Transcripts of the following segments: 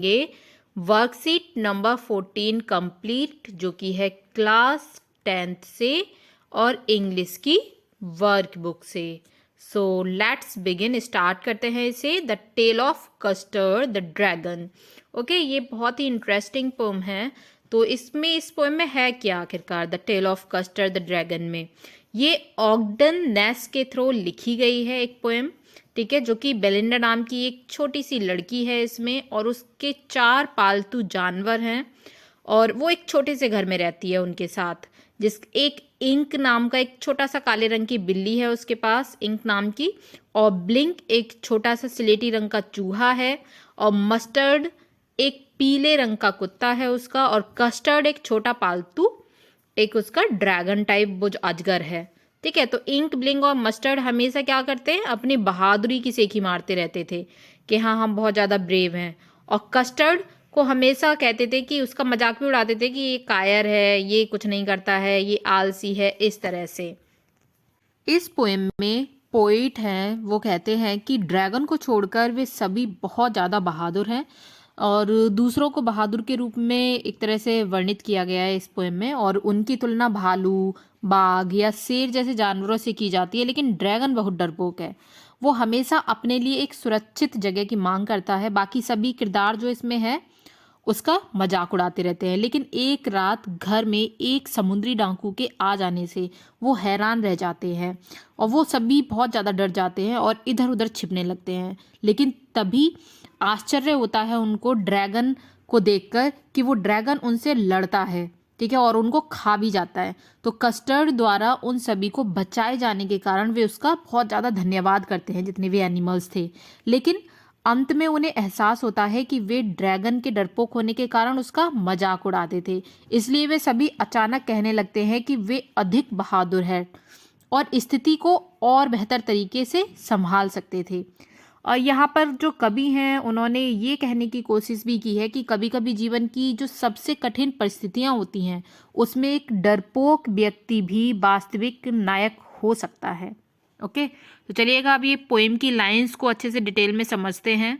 ये worksheet number 14 complete, जो कि है क्लास 10th से और इंग्लिश की वर्कबुक से। सो लेट्स बिगिन, स्टार्ट करते हैं इसे। The tale of Custard the dragon. Okay, ये बहुत ही इंटरेस्टिंग पोम है। तो इस पोएम में है क्या आखिरकार, the tale of Custard the dragon में? ये ऑग्डन नेस के थ्रू लिखी गई है एक पोएम, ठीक है, जो कि बेलिंडा नाम की एक छोटी सी लड़की है इसमें, और उसके 4 पालतू जानवर हैं, और वो एक छोटे से घर में रहती है उनके साथ। एक इंक नाम का एक छोटा सा काले रंग की बिल्ली है उसके पास, इंक नाम की, और ब्लिंक एक छोटा सा स्लेटी रंग का चूहा है, और मस्टर्ड एक पीले रंग का कुत्ता है उसका, और कस्टर्ड एक छोटा पालतू एक उसका ड्रैगन टाइप वो जो अजगर है। ठीक है, तो इंक, ब्लिंक और मस्टर्ड हमेशा क्या करते हैं, अपनी बहादुरी की सेखी मारते रहते थे कि हाँ हम बहुत ज़्यादा ब्रेव हैं, और कस्टर्ड को हमेशा कहते थे कि उसका मजाक भी उड़ाते थे कि ये कायर है, ये कुछ नहीं करता है, ये आलसी है, इस तरह से। इस पोएम में पोइट हैं वो कहते हैं कि ड्रैगन को छोड़कर वे सभी बहुत ज़्यादा बहादुर हैं, और दूसरों को बहादुर के रूप में एक तरह से वर्णित किया गया है इस पोएम में, और उनकी तुलना भालू, बाघ या शेर जैसे जानवरों से की जाती है। लेकिन ड्रैगन बहुत डरपोक है, वो हमेशा अपने लिए एक सुरक्षित जगह की मांग करता है। बाकी सभी किरदार जो इसमें है उसका मजाक उड़ाते रहते हैं। लेकिन एक रात घर में एक समुद्री डाकू के आ जाने से वो हैरान रह जाते हैं, और वो सभी बहुत ज़्यादा डर जाते हैं और इधर उधर छिपने लगते हैं। लेकिन तभी आश्चर्य होता है उनको ड्रैगन को देखकर कि वो ड्रैगन उनसे लड़ता है, ठीक है, और उनको खा भी जाता है। तो कस्टर्ड द्वारा उन सभी को बचाए जाने के कारण वे उसका बहुत ज़्यादा धन्यवाद करते हैं, जितने भी एनिमल्स थे। लेकिन अंत में उन्हें एहसास होता है कि वे ड्रैगन के डरपोक होने के कारण उसका मजाक उड़ाते थे, इसलिए वे सभी अचानक कहने लगते हैं कि वे अधिक बहादुर हैं और स्थिति को और बेहतर तरीके से संभाल सकते थे। और यहाँ पर जो कवि हैं उन्होंने ये कहने की कोशिश भी की है कि कभी कभी जीवन की जो सबसे कठिन परिस्थितियाँ होती हैं उसमें एक डरपोक व्यक्ति भी वास्तविक नायक हो सकता है। ओके, तो चलिएगा अब ये पोएम की लाइंस को अच्छे से डिटेल में समझते हैं।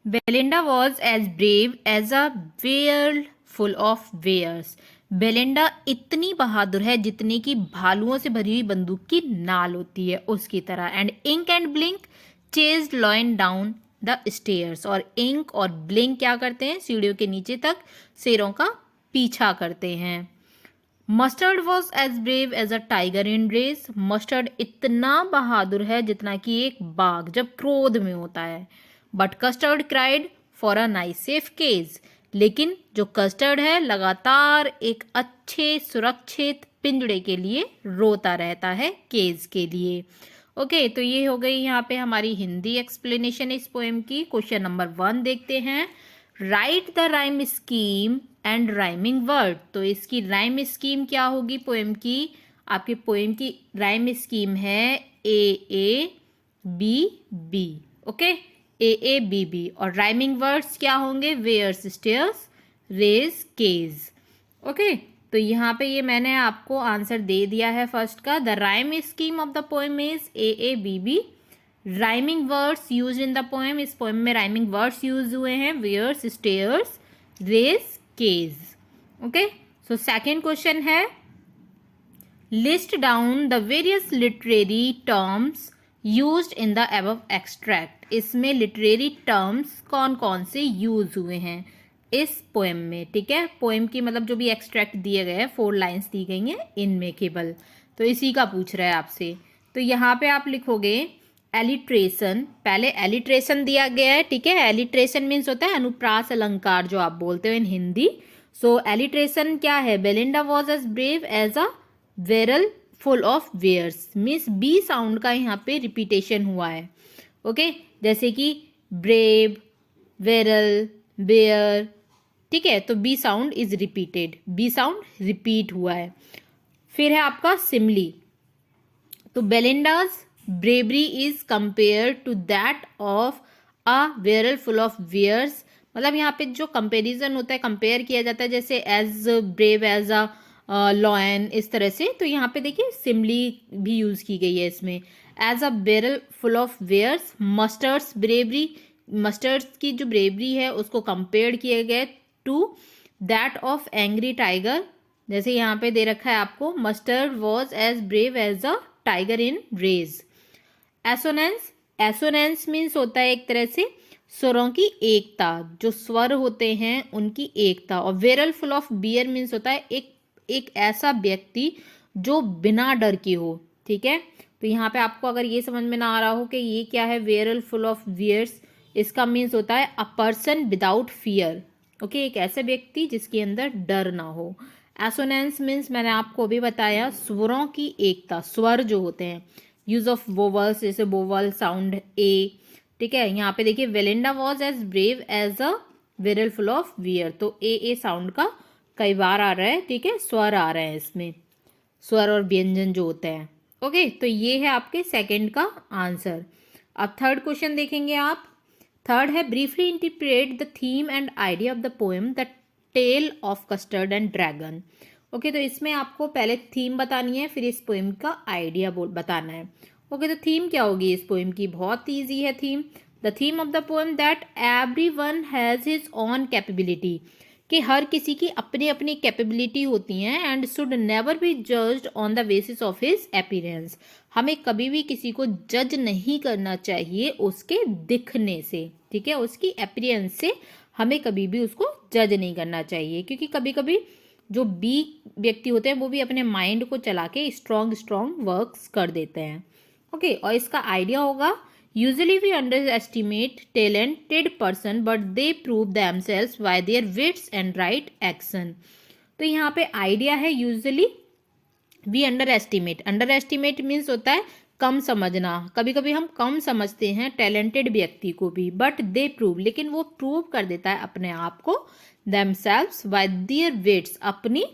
Belinda was as brave as a bear full of bears. Belinda इतनी बहादुर है जितनी कि भालुओं से भरी हुई बंदूक की नाल होती है उसकी तरह। And Ink and Blink chased lion down the stairs. और इंक और ब्लिंक क्या करते हैं, सीढ़ियों के नीचे तक शेरों का पीछा करते हैं। Mustard was as brave as a tiger in rage. Mustard इतना बहादुर है जितना कि एक बाघ जब क्रोध में होता है। But Custard cried for a nice safe cage. लेकिन जो कस्टर्ड है लगातार एक अच्छे सुरक्षित पिंजड़े के लिए रोता रहता है, केज के लिए। ओके, तो ये हो गई यहाँ पे हमारी हिंदी एक्सप्लेनेशन इस पोएम की। क्वेश्चन नंबर 1 देखते हैं। Right the rhyme scheme and rhyming word. तो इसकी राइम स्कीम क्या होगी पोएम की? आपके पोएम की राइम स्कीम है A B B. Okay, A B B. और राइमिंग वर्ड्स क्या होंगे? Bears, stairs, rage, cage. Okay, तो यहाँ पे ये मैंने आपको आंसर दे दिया है फर्स्ट का। The rhyme scheme of the poem is A B B. Rhyming words use in the poem, इस पोएम में राइमिंग वर्ड्स यूज हुए हैं bears, stairs, rage, cage. Okay, so second question है list down the various literary terms used in the above extract. इसमें literary terms कौन कौन से use हुए हैं इस पोएम में, ठीक है। पोएम की मतलब जो भी एक्सट्रैक्ट दिए गए हैं, 4 लाइंस दी गई हैं इनमें केवल, तो इसी का पूछ रहा है आपसे। तो यहाँ पे आप लिखोगे एलिट्रेशन। पहले एलिट्रेशन दिया गया है, ठीक है। एलिट्रेशन मीन्स होता है अनुप्रास अलंकार जो आप बोलते हो इन हिंदी। सो एलिट्रेशन क्या है? Belinda was as brave as a barrel full of bears. Means B sound का यहाँ पे रिपीटेशन हुआ है। ओके, जैसे कि ब्रेव, वेरल, बेयर, ठीक है। तो B sound is repeated, B sound repeat हुआ है। फिर है आपका सिमली। तो Belinda's bravery is compare to that of a barrel full of bears. मतलब यहाँ पे जो कंपेरिजन होता है, कंपेयर किया जाता है, जैसे as brave as a lion, इस तरह से। तो यहाँ पे देखिए सिमली भी यूज की गई है इसमें। As a barrel full of bears, Mustard's bravery Mustard की जो ब्रेवरी है उसको कंपेयर किया गया to that of angry tiger. जैसे यहाँ पे दे रखा है आपको, Mustard was as brave as a tiger in rage. Assonance, assonance means होता है एक तरह से स्वरों की एकता, जो स्वर होते हैं उनकी एकता। और वेरल फुल ऑफ बियर मीन्स होता है एक ऐसा व्यक्ति जो बिना डर की हो। ठीक है, तो यहाँ पे आपको अगर ये समझ में ना आ रहा हो कि ये क्या है वेरल फुल ऑफ बियर्स, इसका मीन्स होता है a person without fear. Okay, एक ऐसा व्यक्ति जिसके अंदर डर ना हो। एसोनेंस मीन्स मैंने आपको अभी बताया स्वरों की एकता, स्वर जो होते हैं, यूज ऑफ वोवल्स, जैसे वोवल साउंड ए। ठीक है, यहाँ पे देखिए Belinda was as brave as a barrel full of bear, तो ए साउंड का कई बार आ रहा है। ठीक है, स्वर आ रहे हैं इसमें, स्वर और व्यंजन जो होते हैं। ओके, तो ये है आपके सेकंड का आंसर। अब थर्ड क्वेश्चन देखेंगे आप। थर्ड है briefly interpret the theme and idea of the poem the tale of Custard and dragon. Okay, तो इसमें आपको पहले थीम बतानी है, फिर इस पोएम का आइडिया बताना है। ओके, तो थीम क्या होगी इस पोएम की? बहुत ईजी है theme. The theme of the poem that every one has his own capability, कि हर किसी की अपनी अपनी कैपेबिलिटी होती हैं, and should never be judged on the basis of his appearance. हमें कभी भी किसी को जज नहीं करना चाहिए उसके दिखने से। ठीक है, उसकी अपीयरेंस से हमें कभी भी उसको जज नहीं करना चाहिए, क्योंकि कभी कभी जो वीक व्यक्ति होते हैं वो भी अपने माइंड को चला के स्ट्रॉन्ग वर्क्स कर देते हैं। ओके, और इसका आइडिया होगा usually we underestimate talented person but they prove themselves by their wits and right action। तो यहाँ पे आइडिया है usually we underestimate means होता है कम समझना। कभी कभी हम कम समझते हैं टैलेंटेड व्यक्ति को भी, बट दे प्रूव, लेकिन वो प्रूव कर देता है अपने आप को themselves by their wits, अपनी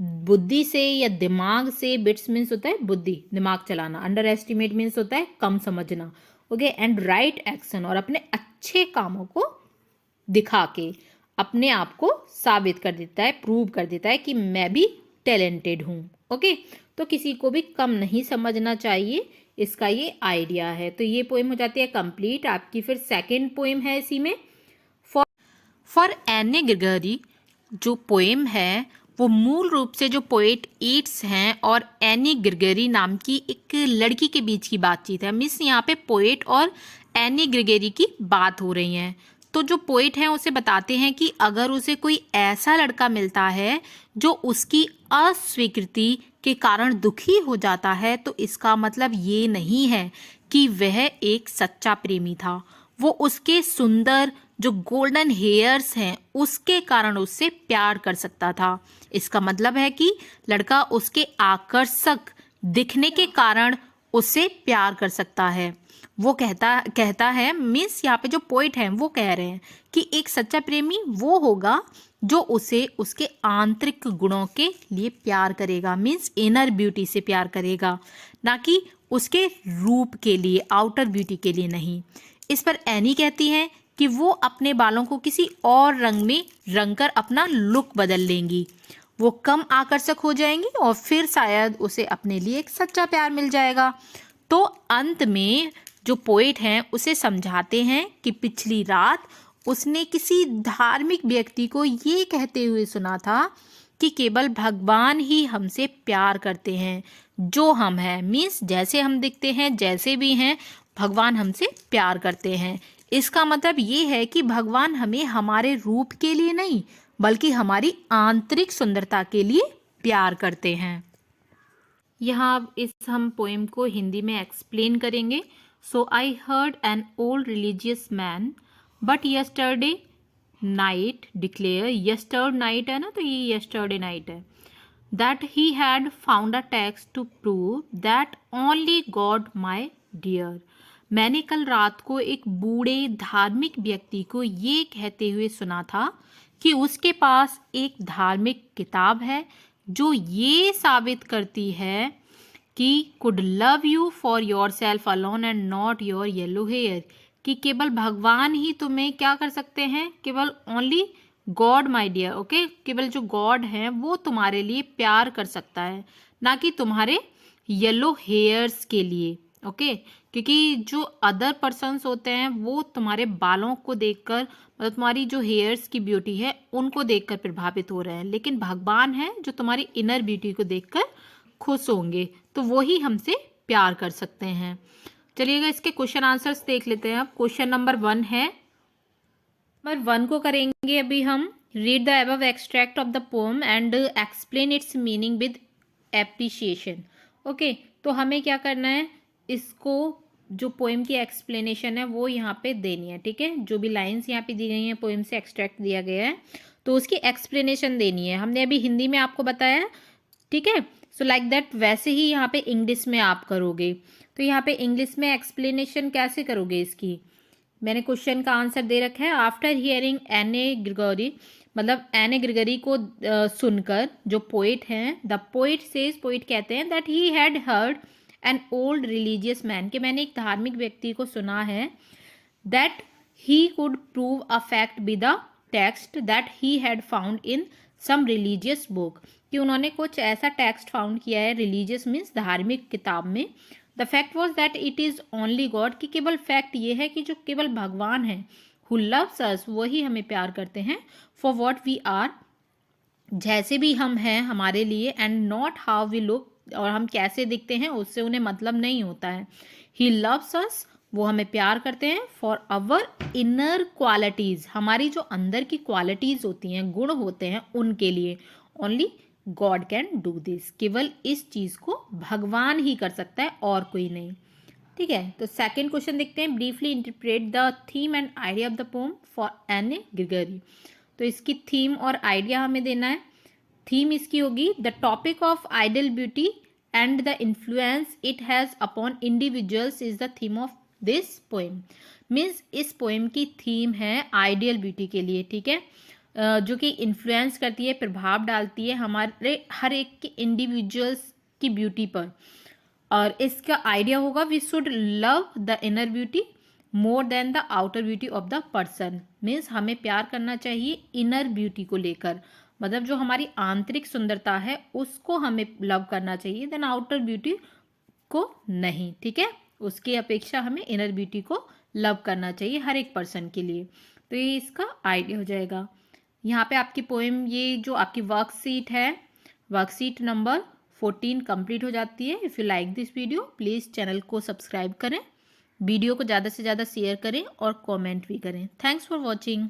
बुद्धि से या दिमाग से। बिट्स मीन्स होता है बुद्धि, दिमाग चलाना। अंडर एस्टिमेट मीन्स होता है कम समझना। ओके, एंड राइट एक्शन, और अपने अच्छे कामों को दिखा के अपने आप को साबित कर देता है, प्रूव कर देता है कि मैं भी टैलेंटेड हूँ। ओके, तो किसी को भी कम नहीं समझना चाहिए, इसका ये आइडिया है। तो ये पोएम हो जाती है कंप्लीट आपकी। फिर सेकंड पोएम है इसी में, फॉर एनी ग्रेगरी। जो पोएम है वो मूल रूप से जो पोएट ईट्स हैं और एनी ग्रेगरी नाम की एक लड़की के बीच की बातचीत है। मिस यहाँ पे पोएट और एनी ग्रेगरी की बात हो रही है। तो जो पोएट हैं उसे बताते हैं कि अगर उसे कोई ऐसा लड़का मिलता है जो उसकी अस्वीकृति के कारण दुखी हो जाता है, तो इसका मतलब ये नहीं है कि वह एक सच्चा प्रेमी था। वो उसके सुंदर जो गोल्डन हेयर्स हैं उसके कारण उससे प्यार कर सकता था। इसका मतलब है कि लड़का उसके आकर्षक दिखने के कारण उससे प्यार कर सकता है। वो कहता है, मीन्स यहाँ पे जो पोइट हैं वो कह रहे हैं कि एक सच्चा प्रेमी वो होगा जो उसे उसके आंतरिक गुणों के लिए प्यार करेगा, मीन्स इनर ब्यूटी से प्यार करेगा, ना कि उसके रूप के लिए, आउटर ब्यूटी के लिए नहीं। इस पर एनी कहती है कि वो अपने बालों को किसी और रंग में रंगकर अपना लुक बदल लेंगी, वो कम आकर्षक हो जाएंगी और फिर शायद उसे अपने लिए एक सच्चा प्यार मिल जाएगा। तो अंत में जो पोएट हैं उसे समझाते हैं कि पिछली रात उसने किसी धार्मिक व्यक्ति को ये कहते हुए सुना था कि केवल भगवान ही हमसे प्यार करते हैं जो हम हैं, मीन्स जैसे हम दिखते हैं, जैसे भी हैं, भगवान हमसे प्यार करते हैं। इसका मतलब ये है कि भगवान हमें हमारे रूप के लिए नहीं बल्कि हमारी आंतरिक सुंदरता के लिए प्यार करते हैं। यहाँ हम पोएम को हिंदी में एक्सप्लेन करेंगे। So I heard an old religious man but yesterday night declare, yesterday night है ना, तो ये यस्टरडे नाइट है, that he had found a text to prove that only God my dear. मैंने कल रात को एक बूढ़े धार्मिक व्यक्ति को ये कहते हुए सुना था कि उसके पास एक धार्मिक किताब है जो ये साबित करती है कि could love you for yourself alone and not your yellow hair, कि केवल भगवान ही तुम्हें क्या कर सकते हैं, केवल only God my dear. Okay, केवल जो गॉड हैं वो तुम्हारे लिए प्यार कर सकता है, ना कि तुम्हारे येलो हेयर्स के लिए। ओके, क्योंकि जो अदर पर्सन्स होते हैं वो तुम्हारे बालों को देखकर, मतलब तुम्हारी जो हेयर्स की ब्यूटी है उनको देखकर प्रभावित हो रहे हैं, लेकिन भगवान है जो तुम्हारी इनर ब्यूटी को देखकर खुश होंगे, तो वो ही हमसे प्यार कर सकते हैं। चलिएगा इसके क्वेश्चन आंसर्स देख लेते हैं। अब क्वेश्चन नंबर 1 है, नंबर 1 को करेंगे अभी हम। Read the above extract of the poem and explain it's meaning with appreciation. Okay, तो हमें क्या करना है, इसको जो पोएम की एक्सप्लेनेशन है वो यहाँ पे देनी है। ठीक है, जो भी लाइंस यहाँ पे दी गई हैं, पोएम से एक्सट्रैक्ट दिया गया है, तो उसकी एक्सप्लेनेशन देनी है। हमने अभी हिंदी में आपको बताया, ठीक है। सो लाइक दैट वैसे ही यहाँ पे इंग्लिश में आप करोगे। तो यहाँ पे इंग्लिश में एक्सप्लेनेशन कैसे करोगे इसकी, मैंने क्वेश्चन का आंसर दे रखा है। आफ्टर हियरिंग एने ग्रिगोरी, मतलब एने ग्रिगोरी को सुनकर, जो पोइट हैं, द पोइट सेज, पोइट कहते हैं that he had heard an old religious man, कि मैंने एक धार्मिक व्यक्ति को सुना है, that he could prove a fact with the text that he had found in some religious book, कि उन्होंने कुछ ऐसा टेक्स्ट फाउंड किया है, रिलीजियस मीन्स धार्मिक किताब में। The fact was that it is only God, कि केवल फैक्ट ये है कि जो केवल भगवान है, हु लव्स अस, वही हमें प्यार करते हैं, फॉर वॉट वी आर, जैसे भी हम हैं हमारे लिए, and not how we look, और हम कैसे दिखते हैं उससे उन्हें मतलब नहीं होता है। ही लव्स अस, वो हमें प्यार करते हैं, फॉर अवर इनर क्वालिटीज़, हमारी जो अंदर की क्वालिटीज़ होती हैं, गुण होते हैं, उनके लिए। Only God can do this, केवल इस चीज़ को भगवान ही कर सकता है और कोई नहीं। ठीक है, तो सेकंड क्वेश्चन देखते हैं। Briefly interpret the theme and idea of the pome for एने ग्रिगोरी। तो इसकी थीम और आइडिया हमें देना है। थीम इसकी होगी, the topic of ideal beauty and the influence it has upon individuals is the theme of this poem. Means इस पोएम की थीम है आइडियल ब्यूटी के लिए, ठीक है, जो कि इन्फ्लुएंस करती है, प्रभाव डालती है हमारे हर एक के इंडिविजुअल्स की ब्यूटी पर। और इसका आइडिया होगा, we should love the inner beauty more than the outer beauty of the person. Means हमें प्यार करना चाहिए इनर ब्यूटी को लेकर, मतलब जो हमारी आंतरिक सुंदरता है उसको हमें लव करना चाहिए, देन आउटर ब्यूटी को नहीं। ठीक है, उसकी अपेक्षा हमें इनर ब्यूटी को लव करना चाहिए हर एक पर्सन के लिए। तो ये इसका आइडिया हो जाएगा। यहाँ पे आपकी पोएम, ये जो आपकी वर्कशीट है, वर्कशीट नंबर 14 कंप्लीट हो जाती है। If you like this video please channel को सब्सक्राइब करें, वीडियो को ज़्यादा से ज़्यादा शेयर करें और कमेंट भी करें। Thanks for watching.